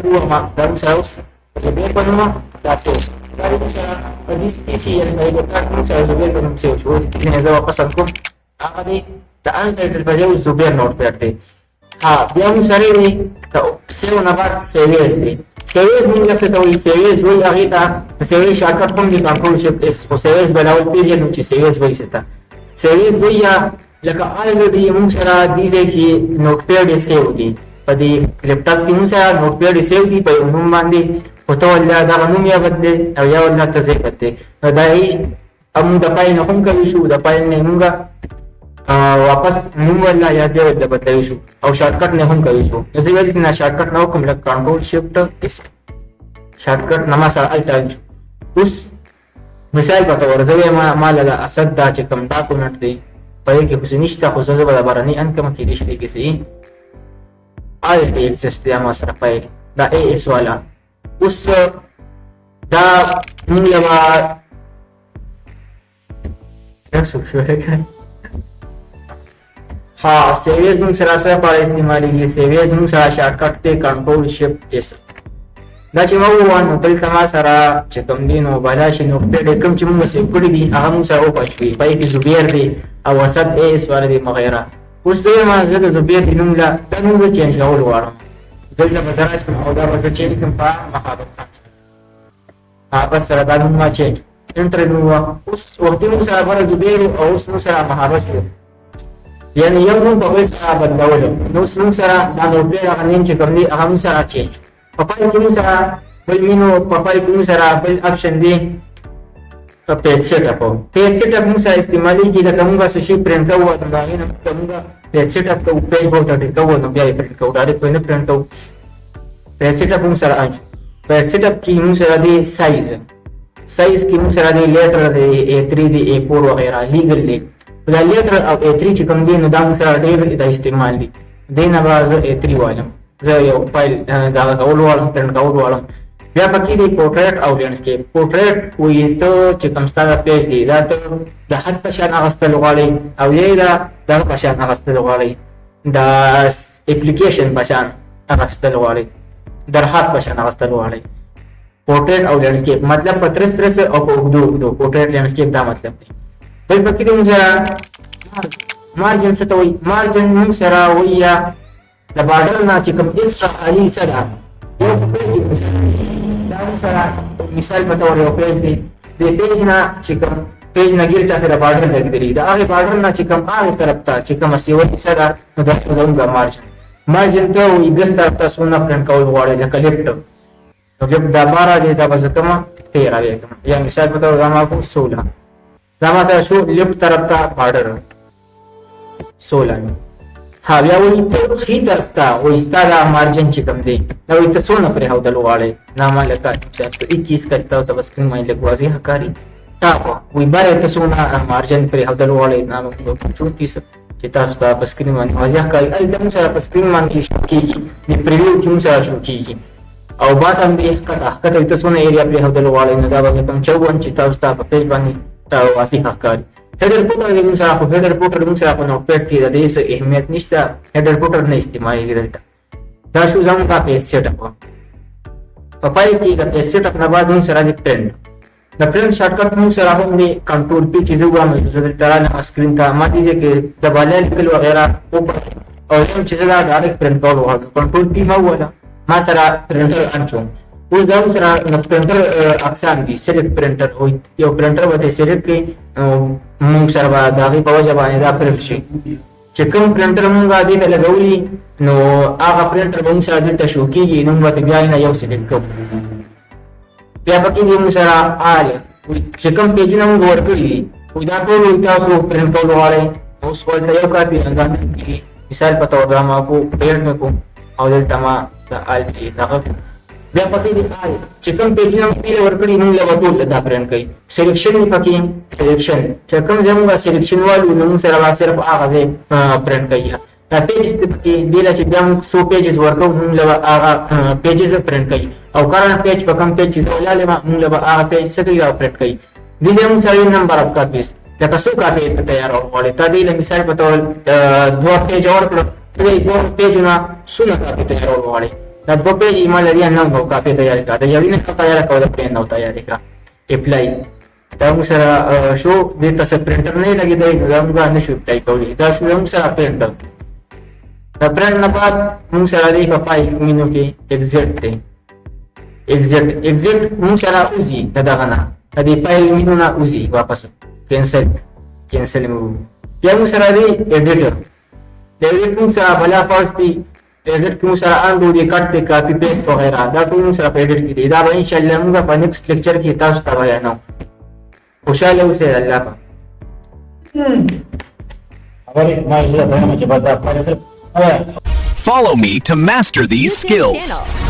هو ما دارو ساوس زبير بنو داسيو دارو سرا ديس بي سي يعني هيدا كارت ساوس زبير بنو سيو شو كنا زوا قصدكم هذه تأنت البزيو الزبير نور بيرتي ها بيوم سريري سيو نبات سيريز دي سيريز من قصة توي سيريز وي أغيتا سيريز شاكركم دي كنترول شيب اس وسيريز بلاول بيجن وشي سيريز وي ستا سيريز ويا لك already موسرا ديزي كي نوكبير دي سيو دي فدي لابتوب كي موسرا نوكبير دي سيو دي بيونم باندي وتولى دا غنوم يا بدل او يا ولا تزي بدل فداي ام دپای نه هم کوي شو دپای نه موږ واپس نوم ولا یا زه ود بدلوي شو او شارټ کټ نه هم کوي شو زه ویل نه شارټ کټ نو کوم لک کنټرول شیفټ اس شارټ کټ نما سره الټا شو اوس مثال په تور زه ما لا اسد دا چې کوم دا کو نټ دی پای کې خو نشته خو زه به بارني انکم کې دي شي کې سي آل ډي سیستم ما سره پای دا اي اس والا اوس دا موږ یو رسو شو हाँ सेवियर्स में सरासर पर इस्तेमाल ये सेवियर्स में सरा शॉर्टकट पे control shift S da ce mawuwan nobel kama sara ce kamdino bala shi no pede kam ci mun sai kudi di a mun sa opa shi bai ki zubiyar di a wasat es wala di magaira usai ma zaga zubiyar di numla dan mun ce shi awul wara dalla bazara shi au da bazar ce kin fa mahabat ha bas sara da mun ma ce entre nuwa us waqti mun sa bara zubiyar au us mun sa mahabat يعني يوم بقيس بالدولة نوس نوسرا دانو بيرا غنين شكرني أهم سرا تشينج باباي كنوسرا بالمينو باباي كنوسرا بالأكشن دي بيس سيت أبو بيس سيت أب موسى استعمالي كده كمونا سشي برنت كوا تمارين كمونا بيس سيت أب كوا بيج بوت أدي كوا نبيا برنت كوا داري كوين برنت كوا بيس سيت أب موسى أنش بيس سيت أب كي موسى دي سايز كي موسى دي ليتر دي A3 دي A4 وغيرها ليجل دي ولا ليتر او A3 چې کوم دی نو دا سره ډېر د استعمال دي دینه باز A3 وایم زه یو فایل دا کول وړم پرنټ کول وړم بیا پکې دی پورټریټ او لینډسکیپ پورټریټ وې ته چې کوم ستاره پیج دی دا ته د حد په شان اغستل غواړي او یې دا د په شان اغستل غواړي دا اپلیکیشن په شان اغستل غواړي درخواست په شان اغستل غواړي پورټریټ او لینډسکیپ مطلب په 33 او په اوږدو پورټریټ لینډسکیپ دا مطلب دی بل پکې موږ مارجن څه ته وایي مارجن موږ سره ویا د بارډر نه چې کوم ایکسترا خالي سره یو پیج دا موږ سره مثال په تور یو پیج دی د پیج نه چې کوم پیج نه ګیر چې د بارډر لګیدلی دا هغه بارډر نه چې کوم هغه طرف ته چې کوم سیوه سره نو دا څنګه مارجن ته وي ګس طرف ته سونه پرنټ کول غواړي د کلیپټ نو لږ دا بارا دی دا بس کومه 13 وي یا مثال په تور ما کو 16 دا ما سره شو لیفت طرف ته بارډر 16 ها بیا وایي ته خي طرف ته وایي ستا دا مارجن چې کوم دی دا وایي ته څونه پرې هودل غواړې نامه لکه چې 21 کرتا او ته بس کوم لږ واضح ښکاري تا وایي باره ته څونه مارجن پرې هودل غواړې نامه 34 چې تاسو ته په سکرین باندې واضح ښکاري الته موږ سره په سکرین باندې شو کېږي د پریویو کې موږ سره شو کېږي او بعد هم دې ښکته ته څونه ایریا پرې هودل غواړې نو دا به کوم 54 چې تاسو ته په پیج باندې واضح ښکاري هیډر پوټر دې موږ سره په هیډر پوټر موږ سره په نوټپیډ کې د دې څه اهمیت نشته هیډر پوټر نه استعمالېږي دلته دا شو زموږ کا پیج سیټ اپ په پای کې د پیج سیټ اپ نه بعد موږ سره د پرنټ د پرنټ شارټ کټ موږ سره هم دی کنټرول پی چې زه وایم چې د ترانه اسکرین ته ما دې کې د بالل کل وغیرہ او هم چې زه دا ډایرکټ پرنټ کول وغواړم کنټرول پی ما ولا ما سره پرنټر انچوم اوس دا سره پرنټر اقسام دي سلیکټ پرنټر وي یو پرنټر وته سلیکټ کې موږ سره دا غي په وجه باندې دا پرف شي چې کوم پرنټر موږ دې ته لګولي نو هغه پرنټر موږ سره دلته شو کېږي نو موږ ته بیا نه یو سلیکټ کوو بیا پکې دې موږ سره آل چې کوم پیجونه موږ ورکړي دي دا ټول تاسو پرنټ کول غواړئ اوس ولته یو کاپي اندان مثال په تور دا ما کو پیډ مې کو او دلته ما د آل دې دغه بیا پکې دی آی چې کوم پیجونه پیل ورکړي نو له وټول دا پرنټ کوي سلیکشن نه پکې سلیکشن چې کوم زموږ سلیکشن والو نو سره صرف هغه پرنټ کوي دا پیجز ته پکې دی چې بیا موږ 100 پیجز ورکو نو له هغه پیجز پرنټ کوي او کرنٹ پیج په کوم پیج چې ولاله نو له هغه پیج څخه دا پرنټ کوي دې زموږ سره نمبر اف کاپیز لکه څو کاپی ته تیار وړي تا دې له مثال په تور 2 پیج ورکړو دې 2 پیجونه څونه کاپی تیار وړي Nagpa-page malarian lang kau kape tayari ka. Tayari na tayari ka wala pen na tayari ka. Apply. Tamu sara show data sa printer na lagi dahil gamu ga na shoot tayo kauli. Da show yung sa printer. Sa print na ba mung sara di papai kumino ki exert. Exert mung sara uzi nadaka na. Tadi file mino na uzi wapas cancel mo. Kaya mung sara di editor. Edit mung sa bala pasti edit kung sa ando di cut pe copy paste वगैरह दा kung sa edit की दा भाई इंशाल्लाह हम का next lecture की तास तबाया ना खुशाल उसे अल्लाह का हमारे माय मुझे बताना मुझे बता Follow me to master these skills. Channel.